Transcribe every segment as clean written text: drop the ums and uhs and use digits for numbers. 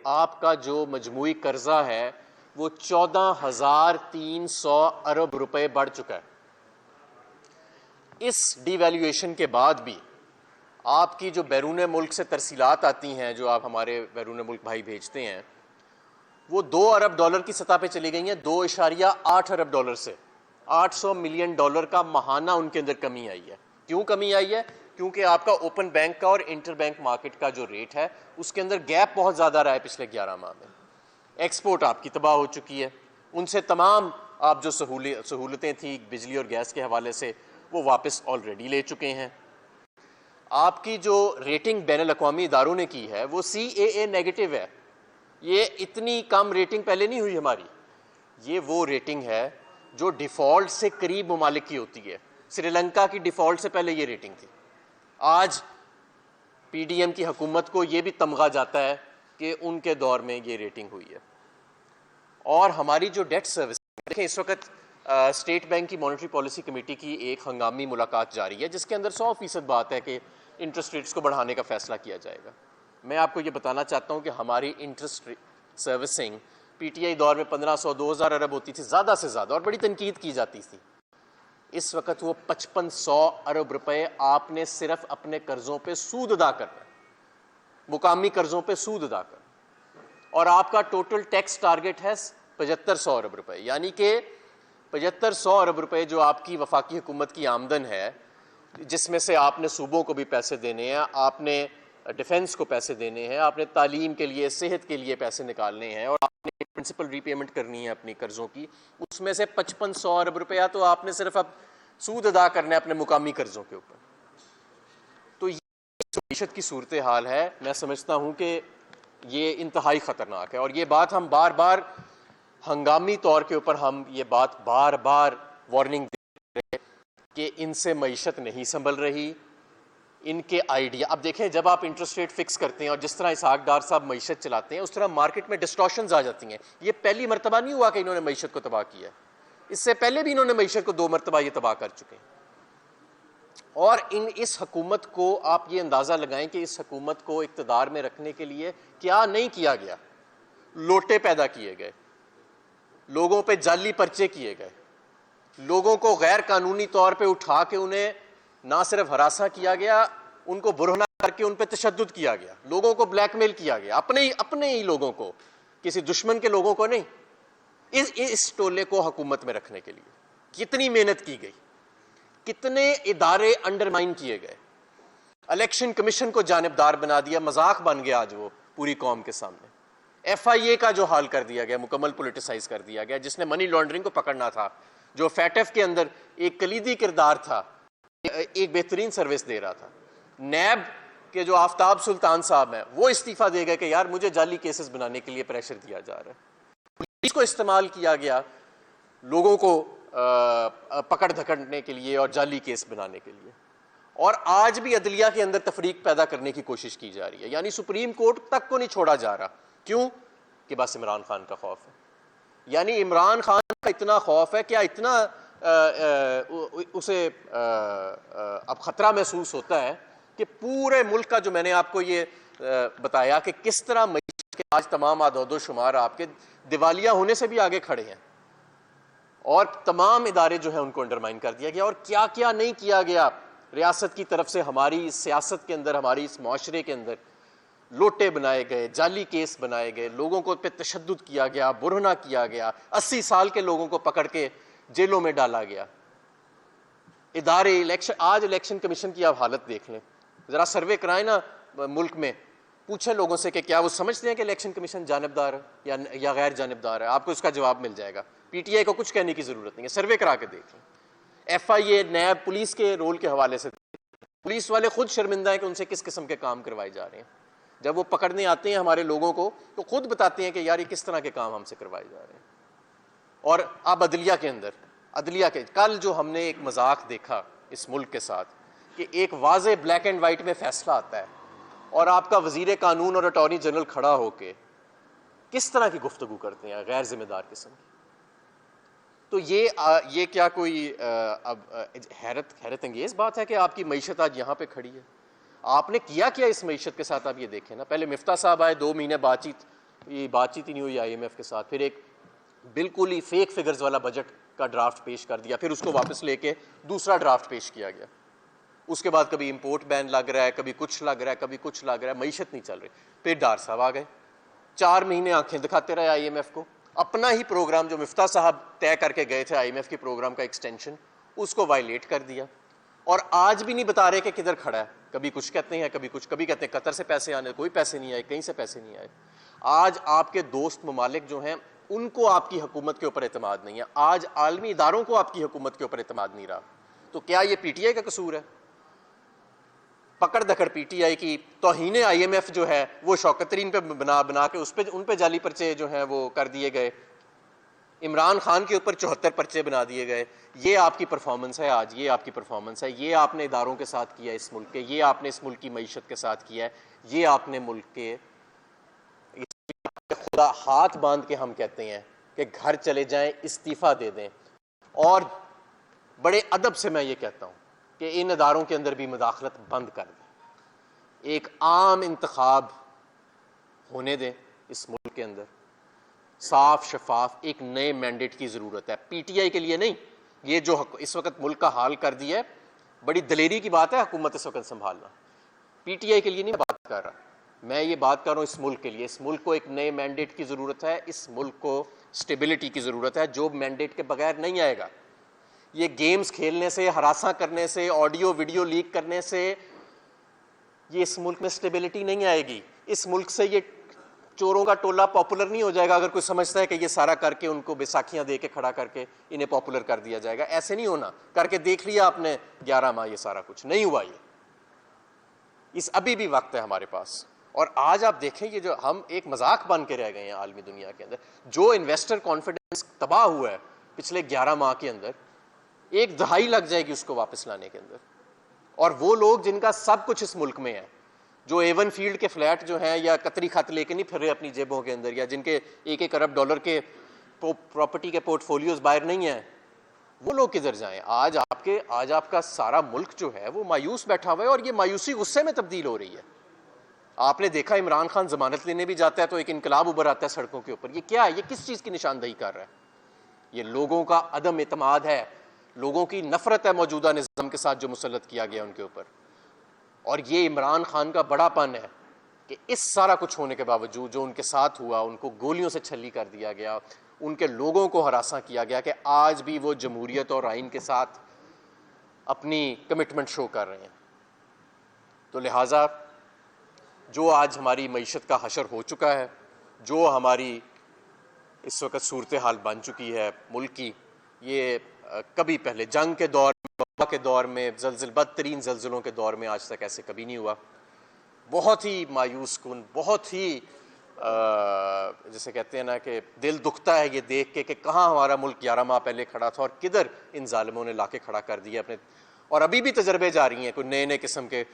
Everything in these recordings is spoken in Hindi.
आपका जो मजमूई कर्जा है वो 14,300 अरब रुपए बढ़ चुका है। इस डिवैल्यूएशन के बाद भी आपकी जो बैरून मुल्क से तरसीलात आती हैं, जो आप हमारे बैरून मुल्क भाई भेजते हैं, वो 2 अरब डॉलर की सतह पे चली गई हैं, 2.8 अरब डॉलर से 800 मिलियन डॉलर का माहाना उनके अंदर कमी आई है। क्यों कमी आई है? क्योंकि आपका ओपन बैंक का और इंटर बैंक मार्केट का जो रेट है उसके अंदर गैप बहुत ज़्यादा रहा है पिछले 11 माह में। एक्सपोर्ट आपकी तबाह हो चुकी है, उनसे तमाम आप जो सहूलतें थी बिजली और गैस के हवाले से वो वापस ऑलरेडी ले चुके हैं। आपकी जो रेटिंग बैनुल अक़वामी इदारों ने की है वो CAA नेगेटिव है। ये इतनी कम रेटिंग पहले नहीं हुई हमारी। ये वो रेटिंग है जो डिफ़ॉल्ट से करीब ममालिक की होती है। श्रीलंका की डिफ़ॉल्ट से पहले ये रेटिंग थी। आज PDM की हुकूमत को ये भी तमगा जाता है कि उनके दौर में ये रेटिंग हुई है। और हमारी जो डेट सर्विस, देखें इस वक्त स्टेट बैंक की मॉनेटरी पॉलिसी कमेटी की एक हंगामी मुलाकात जारी है जिसके अंदर 100% बात है कि इंटरेस्ट रेट्स को बढ़ाने का फैसला किया जाएगा। मैं आपको ये बताना चाहता हूँ कि हमारी इंटरेस्ट सर्विसिंग PTI दौर में 1500-2000 अरब होती थी ज़्यादा से ज़्यादा, और बड़ी तनकीद की जाती थी। इस वक्त वो 5500 अरब रुपए आपने सिर्फ अपने कर्जों पे सूद अदा करना है, मुकामी कर्जों पे सूद अदा करना, और आपका टोटल टैक्स टारगेट है 7500 अरब रुपए। यानी कि 7500 अरब रुपए जो आपकी वफाकी हुकूमत की आमदन है, जिसमें से आपने सूबों को भी पैसे देने हैं, आपने डिफेंस को पैसे देने हैं, आपने तालीम के लिए, सेहत के लिए पैसे निकालने हैं, और आपने प्रिंसिपल रीपेमेंट करनी है अपनी कर्जों की, उसमें से 5500 अरब रुपया तो आपने सिर्फ अब सूद अदा करना है अपने मुकामी कर्जों के ऊपर। तो ये मईशत की सूरत हाल है। मैं समझता हूँ कि ये इंतहाई ख़तरनाक है, और ये बात हम बार बार हंगामी तौर के ऊपर हम ये बात बार बार वार्निंग दे रहे हैं कि इनसे मईशत नहीं संभल रही। इनके आइडिया, अब देखें जब आप इंटरेस्ट रेट फिक्स करते हैं और जिस तरह इसहाक डार साहब मईशत चलाते हैं, उस तरह मार्केट में डिस्टॉर्शंस आ जाती हैं। ये पहली मरतबा नहीं हुआ कि इन्होंने मईशत को तबाह किया है, इससे पहले भी इन्होंने मईशत को 2 मरतबा ये तबाह कर चुके हैं। और इस हुकूमत को आप ये अंदाज़ा लगाएं कि इस हुकूमत को इक़्तिदार में रखने के लिए क्या नहीं किया गया। लोटे पैदा किए गए, लोगों पे जाली पर्चे किए गए, लोगों को गैर कानूनी तौर पे उठा के उन्हें ना सिर्फ हरासा किया गया, उनको बुरहना करके उन पे तशद्दुद किया गया, लोगों को ब्लैकमेल किया गया, अपने ही लोगों को, किसी दुश्मन के लोगों को नहीं। इस टोले को हुकूमत में रखने के लिए कितनी मेहनत की गई, कितने इदारे अंडरमाइन किए गए। इलेक्शन कमीशन को जानिबदार बना दिया, मजाक बन गया आज वो पूरी कौम के सामने। FIA का जो हाल कर दिया गया, मुकम्मल पोलिटिसाइज कर दिया गया, जिसने मनी लॉन्ड्रिंग को पकड़ना था, जो FATF के अंदर एक कलीदी किरदार था, एक बेहतरीन सर्विस दे रहा था। नैब के जो आफ्ताब सुल्तान साहब हैं, वो इस्तीफा दे गए कि यार मुझे जाली केसेस बनाने के लिए प्रेशर दिया जा रहा है। पुलिस को इस्तेमाल किया गया लोगों को पकड़ धकड़ने के लिए और जाली केस बनाने के लिए। और आज भी अदलिया के अंदर तफरीक पैदा करने की कोशिश की जा रही है, यानी सुप्रीम कोर्ट तक को नहीं छोड़ा जा रहा। क्यों? कि बस इमरान खान का खौफ है। यानी इमरान खान का इतना खौफ है, क्या इतना उसे अब खतरा महसूस होता है कि पूरे मुल्क का, जो मैंने आपको ये बताया कि किस तरह मईशत के आज तमाम आदोदो शुमार आपके दिवालिया होने से भी आगे खड़े हैं, और तमाम इदारे जो है उनको अंडरमाइन कर दिया गया। और क्या क्या नहीं किया गया रियासत की तरफ से, हमारी सियासत के अंदर, हमारी इस माशरे के अंदर लोटे बनाए गए, जाली केस बनाए गए, लोगों को पे तशद्दुद किया गया, बुरहना किया गया, 80 साल के लोगों को पकड़ के जेलों में डाला गया। इदारे, आज इलेक्शन कमीशन की आप हालत देख लें, जरा सर्वे कराएं ना मुल्क में, पूछे लोगों से कि क्या वो समझते हैं कि इलेक्शन कमीशन जानिबदार है या गैर जानिबदार है। आपको इसका जवाब मिल जाएगा। PTI को कुछ कहने की जरूरत नहीं है, सर्वे करा के देख लें। FIA, नैब, पुलिस के रोल के हवाले से पुलिस वाले खुद शर्मिंदा है कि उनसे किस किस्म के काम करवाए जा रहे हैं। जब वो पकड़ने आते हैं हमारे लोगों को तो खुद बताते हैं कि यार ये किस तरह के काम हमसे करवाए जा रहे हैं। और अब अदलिया के अंदर, कल जो हमने एक मजाक देखा इस मुल्क के साथ कि एक वाज़े ब्लैक एंड वाइट में फैसला आता है और आपका वजीर कानून और अटॉर्नी जनरल खड़ा होके किस तरह की गुफ्तगू करते हैं गैर जिम्मेदार किस्म की। तो ये क्या कोई अब हैरत अंगेज बात है कि आपकी मईशत आज यहाँ पे खड़ी है। आपने किया क्या इस मईशत के साथ, आप ये देखें ना। पहले मिफ्ता साहब आए, 2 महीने बातचीत ये बातचीत ही नहीं हुई IMF के साथ। फिर एक बिल्कुल ही फेक फिगर्स वाला बजट का ड्राफ्ट पेश कर दिया, फिर उसको वापस लेके दूसरा ड्राफ्ट पेश किया गया। उसके बाद कभी इंपोर्ट बैन लग रहा है, कभी कुछ लग रहा है, कभी कुछ लग रहा है, मईशत नहीं चल रही। फिर डार साहब आ गए, 4 महीने आंखें दिखाते रहे IMF को। अपना ही प्रोग्राम जो मिफ्ता साहब तय करके गए थे IMF के प्रोग्राम का एक्सटेंशन, उसको वायलेट कर दिया। और आज भी नहीं बता रहे कि किधर खड़ा है। कभी कुछ कहते हैं, कभी कुछ, कभी कहते हैं कतर से पैसे आने, कोई पैसे नहीं आए, कहीं से पैसे नहीं आए। आज आपके दोस्त ममालिक जो हैं उनको आपकी हुकूमत के ऊपर एतमाद नहीं है। आज आलमी इदारों को आपकी हुकूमत के ऊपर एतमाद नहीं रहा। तो क्या ये PTI का कसूर है? पकड़ दकड़ PTI की तौहीन IMF जो है वो शौकत तरीन पे बना के उन पे जाली पर्चे जो हैं वो कर दिए गए। इमरान खान के ऊपर 74 पर्चे बना दिए गए। ये आपकी परफॉर्मेंस है आज, ये आपकी परफॉर्मेंस है। ये आपने इदारों के साथ किया इस मुल्क के, ये आपने इस मुल्क की मईशत के साथ किया है, ये आपने मुल्क के खुदा हाथ बांध के हम कहते हैं कि घर चले जाएं, इस्तीफा दे दें। और बड़े अदब से मैं ये कहता हूं कि इन इदारों के अंदर भी मुदाखलत बंद कर दें। एक आम इंतखाब होने दें इस मुल्क के अंदर, साफ शफाफ एक नए मैंडेट की ज़रूरत है। PTI के लिए नहीं। ये जो इस वक्त मुल्क का हाल कर दिया है, बड़ी दलेरी की बात है हुकूमत इस वक्त संभालना। PTI के लिए नहीं बात कर रहा मैं, ये बात कर रहा हूँ इस मुल्क के लिए। इस मुल्क को एक नए मैंडेट की ज़रूरत है, इस मुल्क को स्टेबिलिटी की ज़रूरत है, जो मैंडेट के बगैर नहीं आएगा। ये गेम्स खेलने से, हरासा करने से, ऑडियो वीडियो लीक करने से ये इस मुल्क में स्टेबिलिटी नहीं आएगी। इस मुल्क से ये चोरों का टोला पॉपुलर नहीं हो जाएगा अगर कोई समझता है कि ये सारा करके उनको बैसाखियां दे के खड़ा करके इन्हें पॉपुलर कर दिया जाएगा। ऐसे नहीं होना। करके देख लिया आपने 11 माह, ये सारा कुछ नहीं हुआ। ये इस अभी भी वक्त है हमारे पास। और आज आप देखें, ये जो हम एक मजाक बन के रह गए हैं आलमी दुनिया के अंदर। जो इन्वेस्टर कॉन्फिडेंस तबाह हुआ है पिछले 11 माह के अंदर, 1 दहाई लग जाएगी उसको वापस लाने के अंदर। और वो लोग जिनका सब कुछ इस मुल्क में है, जो A1 फील्ड के फ्लैट जो हैं, या कतरी खत लेके नहीं फिर रहे अपनी जेबों के अंदर, या जिनके 1-1 अरब डॉलर के प्रॉपर्टी के पोर्टफोलियोज बाहर नहीं है, वो लोग किधर जाएं? आज आपका सारा मुल्क जो है वो मायूस बैठा हुआ है। और ये मायूसी गुस्से में तब्दील हो रही है। आपने देखा इमरान खान जमानत लेने भी जाता है तो एक इनकलाब उभर आता है सड़कों के ऊपर। ये क्या है? ये किस चीज़ की निशानदही कर रहा है? ये लोगों का अदम एतमाद है, लोगों की नफरत है मौजूदा निज़ाम के साथ जो मुसल्लत किया गया उनके ऊपर। और ये इमरान खान का बड़ापन है कि इस सारा कुछ होने के बावजूद जो उनके साथ हुआ, उनको गोलियों से छली कर दिया गया, उनके लोगों को हरासा किया गया, कि आज भी वो जमहूरियत और आइन के साथ अपनी कमिटमेंट शो कर रहे हैं। तो लिहाजा जो आज हमारी मईशत का हशर हो चुका है, जो हमारी इस वक्त सूरत हाल बन चुकी है मुल्क की, ये कभी पहले जंग के दौर के दौर में, बदतरीन जल्जलों के दौर में आज तक ऐसे कभी नहीं हुआ। बहुत ही मायूस कुन, बहुत ही जैसे कहते हैं ना कि दिल दुखता है ये देख के कि कहाँ हमारा मुल्क 11 माह पहले खड़ा था और किधर इन जालिमों ने लाके खड़ा कर दिया अपने। और अभी भी तजर्बे जारी हैं, कोई नए नए किस्म के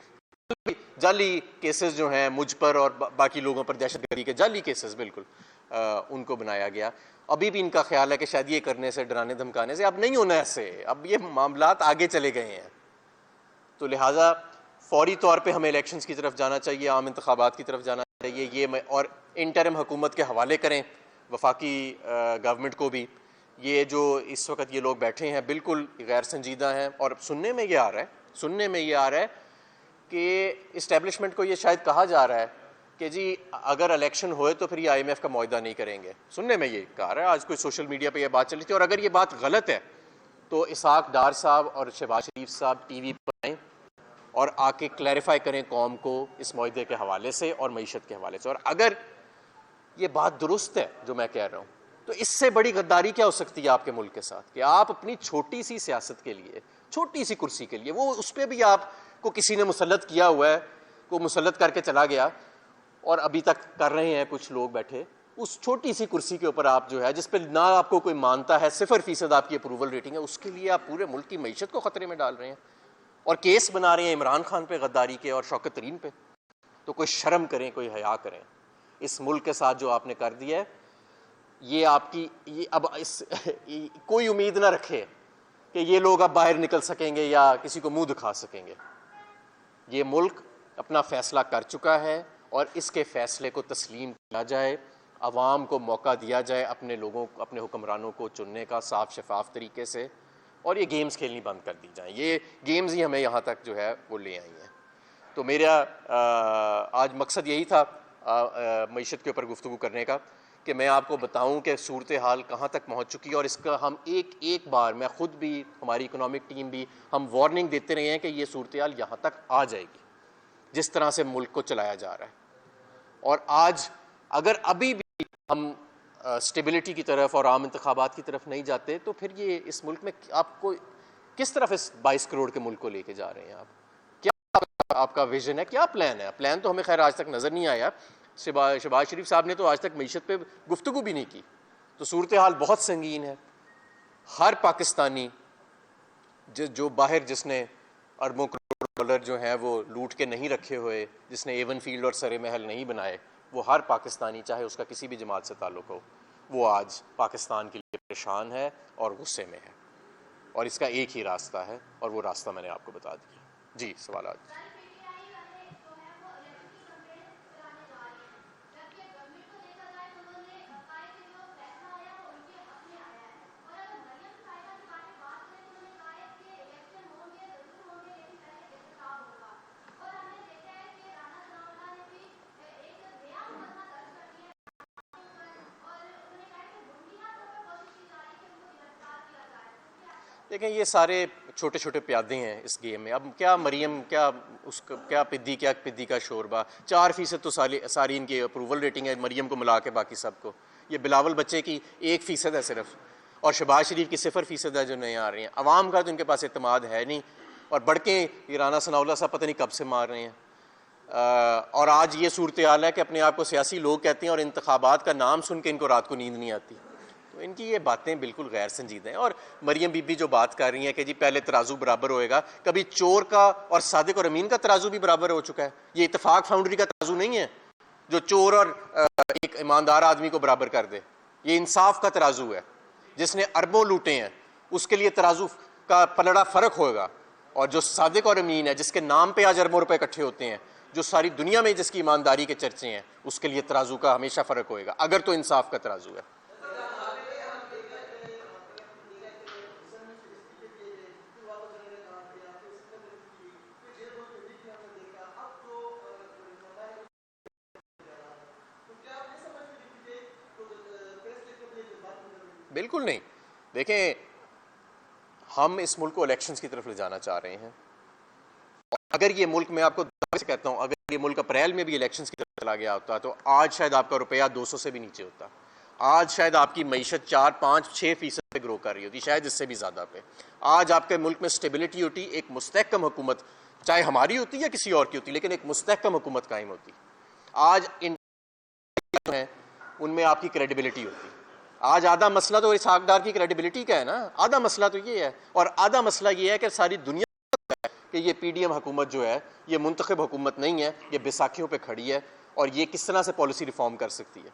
जाली केसेस जो हैं मुझ पर और बाकी लोगों पर, दहशतगर्दी के जाली केसेस बिल्कुल उनको बनाया गया। अभी भी इनका ख्याल है कि शायद ये करने से, डराने धमकाने से अब नहीं होना ऐसे, अब ये मामलात आगे चले गए हैं। तो लिहाजा फौरी तौर पे हमें इलेक्शंस की तरफ जाना चाहिए, आम इंतखाबात की तरफ जाना चाहिए। ये और इंटरिम हुकूमत के हवाले करें वफाकी गवर्नमेंट को भी। ये जो इस वक्त ये लोग बैठे हैं बिल्कुल गैर संजीदा हैं। और सुनने में ये आ रहा है कि इस्टेब्लिशमेंट को ये शायद कहा जा रहा है कि जी अगर इलेक्शन होए तो फिर ये IMF का मुआहदा नहीं करेंगे। सुनने में ये कहा रहा है, आज कोई सोशल मीडिया पे ये बात चली थी। और अगर ये बात गलत है तो इसहाक डार साहब और शहबाज शरीफ साहब TV पर आएँ और आके क्लैरिफाई करें कौम को इस मुआहदे के हवाले से और मईशत के हवाले से। और अगर ये बात दुरुस्त है जो मैं कह रहा हूँ, तो इससे बड़ी गद्दारी क्या हो सकती है आपके मुल्क के साथ, कि आप अपनी छोटी सी सियासत के लिए, छोटी सी कुर्सी के लिए, वो उस पर भी आपको किसी ने मुसल्लत किया हुआ है, को मुसल्लत करके चला गया और अभी तक कर रहे हैं कुछ लोग बैठे, उस छोटी सी कुर्सी के ऊपर आप जो है, जिस पर ना आपको कोई मानता है, 0% आपकी अप्रूवल रेटिंग है, उसके लिए आप पूरे मुल्क की मईशत को खतरे में डाल रहे हैं और केस बना रहे हैं इमरान खान पे गद्दारी के और शौकत तरीन पे। तो कोई शर्म करें, कोई हया करें। इस मुल्क के साथ जो आपने कर दिया है, ये आपकी ये अब कोई उम्मीद ना रखे कि ये लोग अब बाहर निकल सकेंगे या किसी को मुंह दिखा सकेंगे। ये मुल्क अपना फैसला कर चुका है और इसके फैसले को तस्लीम किया जाए आवाम को मौका दिया जाए अपने लोगों को, अपने हुक्मरानों को चुनने का साफ शफाफ तरीके से, और ये गेम्स खेलनी बंद कर दी जाएँ। ये गेम्स ही हमें यहाँ तक जो है वो ले आई हैं। तो मेरा आज मकसद यही था मईशत के ऊपर गुफ्तगू करने का, कि मैं आपको बताऊं कि सूरत हाल कहाँ तक पहुँच चुकी है, और इसका हम एक बार, मैं ख़ुद भी, हमारी इकोनॉमिक टीम भी, हम वार्निंग देते रहे हैं कि ये सूरत हाल यहाँ तक आ जाएगी जिस तरह से मुल्क को चलाया जा रहा है। और आज अगर अभी भी हम स्टेबिलिटी की तरफ और आम इंतखाबात की तरफ नहीं जाते, तो फिर ये इस मुल्क में आपको किस तरफ इस 22 करोड़ के मुल्क को लेके जा रहे हैं आप? क्या आपका विजन है, क्या प्लान है? प्लान तो हमें खैर आज तक नज़र नहीं आया। शहबाज शरीफ साहब ने तो आज तक मईशत पे गुफ्तगू भी नहीं की। तो सूरत हाल बहुत संगीन है। हर पाकिस्तानी जो बाहर, जिसने अरबों करोड़ डॉलर जो हैं वो लूट के नहीं रखे हुए, जिसने एवन फील्ड और सरे महल नहीं बनाए, वो हर पाकिस्तानी, चाहे उसका किसी भी जमात से ताल्लुक़ हो, वो आज पाकिस्तान के लिए परेशान है और गुस्से में है। और इसका एक ही रास्ता है, और वो रास्ता मैंने आपको बता दिया। जी, सवाल आज देखें, ये सारे छोटे छोटे प्यादे हैं इस गेम में। अब क्या मरियम, क्या पिद्दी का शोरबा, 4% तो सारी इनकी अप्रूवल रेटिंग है मरियम को मिला के, बाकी सबको। ये बिलावल बच्चे की 1% है सिर्फ, और शहबाज शरीफ की 0% है जो नए आ रही हैं। अवाम का तो इनके पास इत्तेमाद है नहीं, और बढ़के ये राना सनाउल्लाह साहब पता नहीं कब से मार रहे हैं। और आज ये सूरत हाल है कि अपने आप को सियासी लोग कहते हैं, और इंतखाबात का नाम सुन के इनको रात को नींद नहीं आती। तो इनकी ये बातें बिल्कुल गैर संजीदा हैं। और मरियम बीबी जो बात कर रही हैं कि जी पहले तराजू बराबर होएगा, कभी चोर का और सादिक और अमीन का तराजू भी बराबर हो चुका है। ये इत्तेफाक फाउंड्री का तराजू नहीं है जो चोर और एक ईमानदार आदमी को बराबर कर दे। ये इंसाफ का तराजू है। जिसने अरबों लूटे हैं उसके लिए तराजू का पलड़ा फ़र्क होगा, और जो सादिक और अमीन है, जिसके नाम पे आज अरबों रुपए इकट्ठे होते हैं, जो सारी दुनिया में जिसकी ईमानदारी के चर्चे हैं, उसके लिए तराजू का हमेशा फ़र्क होएगा, अगर तो इंसाफ का तराजू है। बिल्कुल नहीं। देखें, हम इस मुल्क को इलेक्शंस की तरफ ले जाना चाह रहे हैं। अगर ये मुल्क, मैं आपको से कहता हूँ, अगर ये मुल्क अप्रैल में भी इलेक्शंस की तरफ चला गया होता तो आज शायद आपका रुपया 200 से भी नीचे होता। आज शायद आपकी मईशत 4, 5, 6% पे ग्रो कर रही होती, शायद इससे भी ज़्यादा पे। आज आपके मुल्क में स्टेबिलिटी होती, एक मुस्तहकम हुकूमत, चाहे हमारी होती या किसी और की होती, लेकिन एक मुस्तहकम हुकूमत कायम होती। आज इन हैं उनमें आपकी क्रेडिबिलिटी होती। आज आधा मसला तो इसहाक डार की क्रेडिबिलिटी का है ना, आधा मसला तो ये है, और आधा मसला ये है कि सारी दुनिया कि ये पीडीएम हुकूमत जो है ये मुंतखब हुकूमत नहीं है, ये बैसाखियों पे खड़ी है, और ये किस तरह से पॉलिसी रिफॉर्म कर सकती है।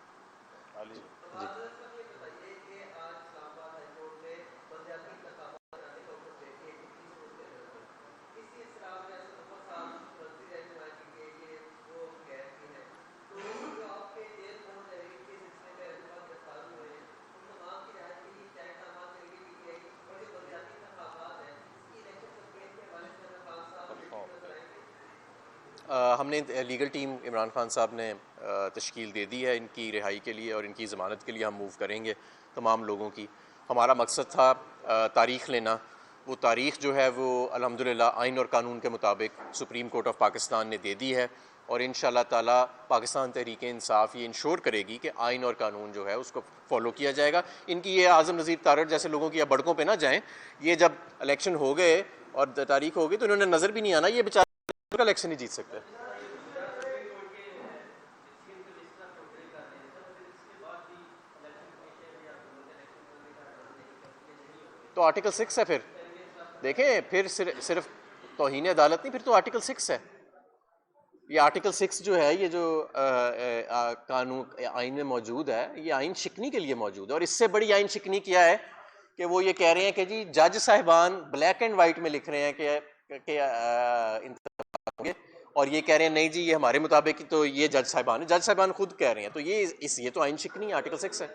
हमने लीगल टीम इमरान खान साहब ने तश्कील दे दी है इनकी रिहाई के लिए, और इनकी ज़मानत के लिए हम मूव करेंगे तमाम लोगों की। हमारा मकसद था तारीख़ लेना। वो तारीख़ जो है वो अल्हम्दुलिल्लाह आइन और कानून के मुताबिक सुप्रीम कोर्ट ऑफ पाकिस्तान ने दे दी है, और इंशाअल्लाह ताला पाकिस्तान तहरीक इंसाफ ये इंश्योर करेगी कि आइन और कानून जो है उसको फॉलो किया जाएगा। इनकी ये आज़म नज़ीर तारड़ जैसे लोगों की या बड़कों पे ना जाएं। ये जब इलेक्शन हो गए और तारीख हो गई तो इन्होंने नज़र भी नहीं आना, ये बेचारे इलेक्शन नहीं जीत सकते। तो आर्टिकल 6 है। फिर देखें, फिर सिर्फ तौहीन अदालत नहीं, फिर तो आर्टिकल 6 है। ये आर्टिकल 6 जो है, ये जो कानून आइन में मौजूद है, ये आइन शिकनी के लिए मौजूद है। और इससे बड़ी आइन शिकनी क्या है कि वो ये कह रहे हैं कि जी जज साहिबान ब्लैक एंड वाइट में लिख रहे हैं कि और ये कह रहे हैं नहीं जी ये हमारे मुताबिक, तो ये जज साहिबान खुद कह रहे हैं, तो ये तो आइन शिकनी आर्टिकल 6 है।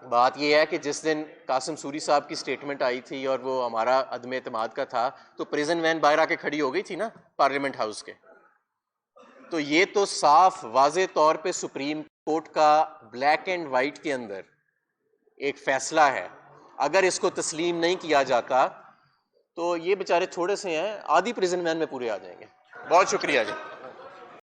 बात ये है कि जिस दिन कासिम सूरी साहब की स्टेटमेंट आई थी और वो हमारा अदम एतमाद का था, तो प्रिजन वैन बाहर आके खड़ी हो गई थी ना पार्लियामेंट हाउस के। तो ये तो साफ वाजे तौर पे सुप्रीम कोर्ट का ब्लैक एंड वाइट के अंदर एक फैसला है। अगर इसको तस्लीम नहीं किया जाता तो ये बेचारे थोड़े से हैं, आधी प्रिजन वैन में पूरे आ जाएंगे। बहुत शुक्रिया जी।